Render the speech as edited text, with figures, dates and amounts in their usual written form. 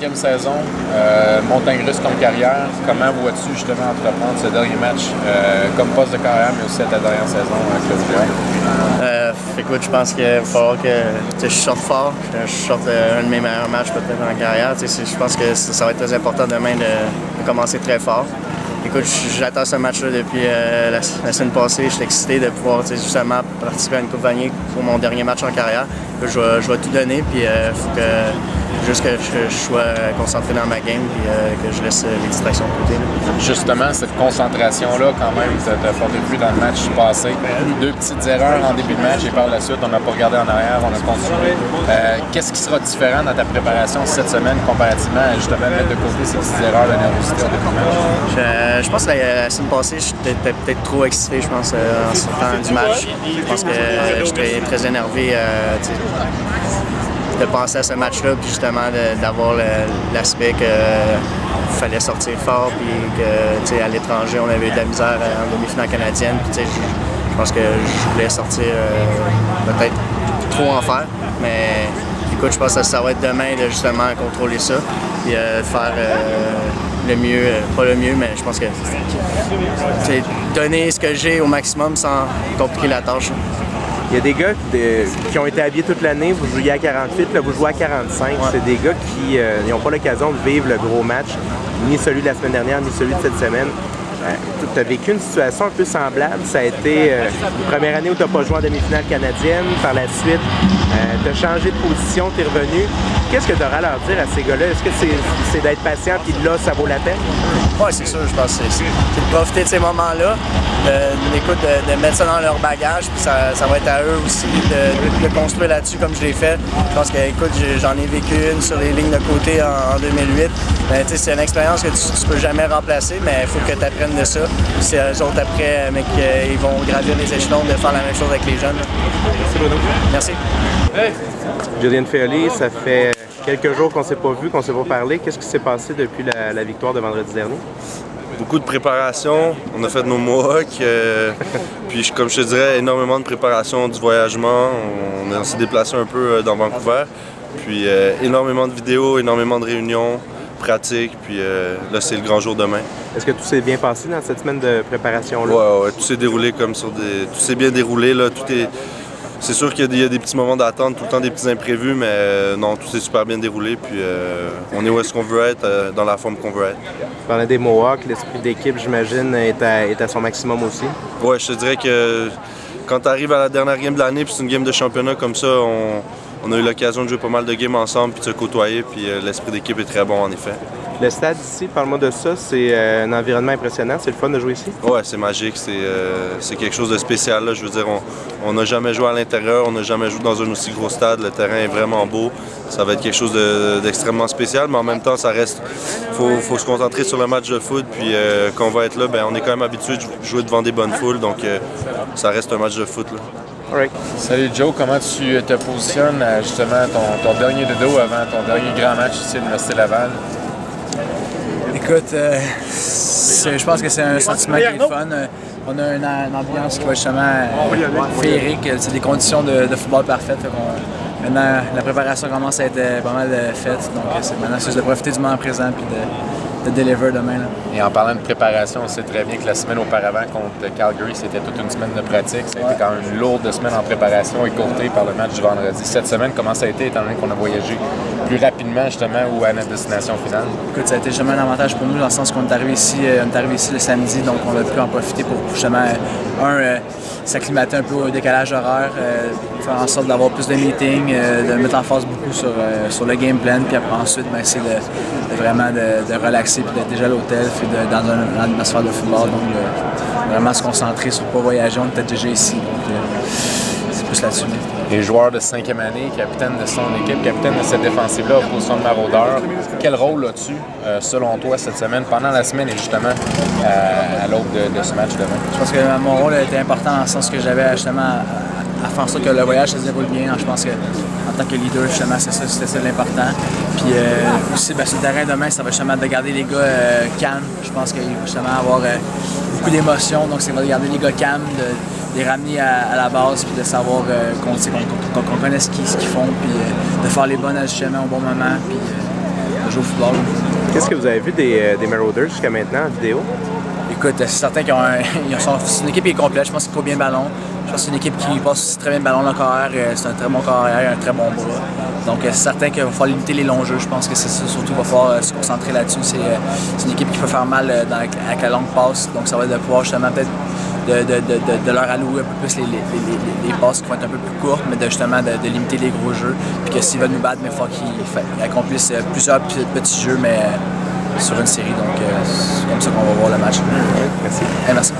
5e saison, montagne russe comme carrière. Comment vois-tu justement entreprendre ce dernier match comme poste de carrière, mais aussi à ta dernière saison avec le Léon? Écoute, je pense qu'il va falloir que je sorte fort, que je sorte un de mes meilleurs matchs peut-être dans la carrière. Je pense que ça va être très important demain de commencer très fort. Écoute, j'attends ce match-là depuis la semaine passée. Je suis excité de pouvoir justement participer à une Coupe Vanier pour mon dernier match en carrière. Je vais tout donner, puis il faut juste que je sois concentré dans ma game et que je laisse les distractions de côté. Justement, cette concentration-là, quand même, ça t'a porté plus dans le match passé. 2 petites erreurs en début de match et par la suite, on n'a pas regardé en arrière, on a continué. Qu'est-ce qui sera différent dans ta préparation cette semaine comparativement à justement mettre de côté ces petites erreurs de nervosité en début de match? Je pense que la semaine passée, j'étais peut-être trop excité, je pense, en sortant du match. Je pense que j'étais très énervé de penser à ce match-là, puis justement d'avoir l'aspect qu'il fallait sortir fort, puis que à l'étranger, on avait eu de la misère en demi-finale canadienne. Puis, je pense que je voulais sortir peut-être trop en faire, mais écoute, je pense que ça va être demain de justement contrôler ça, puis faire le mieux, pas le mieux, mais je pense que donner ce que j'ai au maximum sans compliquer la tâche. Il y a des gars qui ont été habillés toute l'année, vous jouiez à 48, là vous jouez à 45. Ouais. C'est des gars qui n'ont pas l'occasion de vivre le gros match, ni celui de la semaine dernière, ni celui de cette semaine. Tu as vécu une situation un peu semblable. Ça a été une première année où tu n'as pas joué en demi-finale canadienne. Par la suite, tu as changé de position, tu es revenu. Qu'est-ce que tu auras à leur dire à ces gars-là? Est-ce que c'est d'être patient puis là, ça vaut la peine? Oui, c'est sûr. Je pense que c'est de profiter de ces moments-là, de mettre ça dans leur bagage. Puis ça va être à eux aussi de construire là-dessus comme je l'ai fait. Je pense que, écoute, j'en ai vécu une sur les lignes de côté en 2008. C'est une expérience que tu peux jamais remplacer, mais il faut que tu apprennes de ça. Puis c'est eux autres après, mais qu'ils vont gravir les échelons de faire la même chose avec les jeunes. Merci Bruno. Merci. Hey. Julien Feoli, ça fait quelques jours qu'on ne s'est pas vu, qu'on ne s'est pas parlé. Qu'est-ce qui s'est passé depuis la victoire de vendredi dernier? Beaucoup de préparation, on a fait nos Mohawks, puis comme je te dirais, énormément de préparation du voyagement. On s'est déplacé un peu dans Vancouver, puis énormément de vidéos, énormément de réunions, pratiques, puis là c'est le grand jour demain. Est-ce que tout s'est bien passé dans cette semaine de préparation-là? Ouais, tout s'est déroulé comme sur des... Tout s'est bien déroulé, là, tout est... C'est sûr qu'il y a des petits moments d'attente, tout le temps des petits imprévus, mais non, tout s'est super bien déroulé, puis on est où est-ce qu'on veut être, dans la forme qu'on veut être. Tu parlais des Mohawks, l'esprit d'équipe, j'imagine, est à son maximum aussi? Ouais, je te dirais que quand tu arrives à la dernière game de l'année, puis c'est une game de championnat comme ça, on a eu l'occasion de jouer pas mal de games ensemble, puis de se côtoyer, puis l'esprit d'équipe est très bon, en effet. Le stade ici, parle-moi de ça, c'est un environnement impressionnant, c'est le fun de jouer ici? Ouais, c'est magique, c'est quelque chose de spécial, là. Je veux dire, on n'a jamais joué à l'intérieur, on n'a jamais joué dans un aussi gros stade, le terrain est vraiment beau, ça va être quelque chose d'extrêmement spécial, mais en même temps, ça reste, faut se concentrer sur le match de foot, puis quand on va être là, ben, on est quand même habitué de jouer devant des bonnes foules, donc ça reste un match de foot, là. Right. Salut Joe, comment tu te positionnes à justement ton dernier dodo avant ton dernier grand match ici à l'Université Laval? Écoute, je pense que c'est un sentiment qui est le fun. On a une ambiance qui va justement féerique. C'est des conditions de football parfaites. Maintenant, la préparation commence à être pas mal faite. Donc maintenant, c'est de profiter du moment présent et de deliver demain. Là. Et en parlant de préparation, on sait très bien que la semaine auparavant contre Calgary, c'était toute une semaine de pratique. Ça a été quand même une lourde semaine en préparation, écourtée par le match du vendredi. Cette semaine, comment ça a été, étant donné qu'on a voyagé plus rapidement justement ou à notre destination finale? Écoute, ça a été justement un avantage pour nous dans le sens qu'on est arrivé ici le samedi, donc on a pu en profiter pour justement, s'acclimater un peu au décalage horaire, faire en sorte d'avoir plus de meetings, de mettre en force beaucoup sur le game plan, puis après ensuite, essayer de vraiment de relaxer, puis d'être déjà à l'hôtel, puis dans une atmosphère de football, donc vraiment se concentrer sur ne pas voyager, on était déjà ici, donc c'est plus là-dessus. Les joueurs de 5e année, capitaine de son équipe, capitaine de cette défensive-là, en position de maraudeur, quel rôle as-tu, selon toi, cette semaine, pendant la semaine et justement à l'aube de ce match demain? Je pense que mon rôle était important dans le sens que j'avais justement à faire en sorte que le voyage se déroule bien. Je pense que en tant que leader, justement, c'était ça l'important. Puis aussi, sur le terrain demain, ça va justement de garder les gars calmes. Je pense qu'il va justement avoir beaucoup d'émotions, donc ça va de garder les gars calmes, de les ramener à la base, puis de savoir qu'on connaît ce qu'ils font, puis de faire les bons ajustements au bon moment, puis de joue au football. Qu'est-ce que vous avez vu des Marauders jusqu'à maintenant en vidéo? Écoute, c'est certain qu'ils ont c'est une équipe qui est complète. Je pense qu'ils courent bien le ballon. Je pense que c'est une équipe qui passe aussi très bien le ballon dans le carrière. C'est un très bon carrière, un très bon bras. Donc c'est certain qu'il va falloir limiter les longs jeux. Je pense que c'est ça, surtout, il va falloir se concentrer là-dessus. C'est une équipe qui peut faire mal avec la longue passe. Donc ça va être de pouvoir justement peut-être de leur allouer un peu plus les passes qui vont être un peu plus courtes, mais de limiter les gros jeux. Puis que s'ils veulent nous battre, il faut qu'ils accomplissent plusieurs petits jeux, mais sur une série. Donc c'est comme ça qu'on va voir le match. Merci. Merci.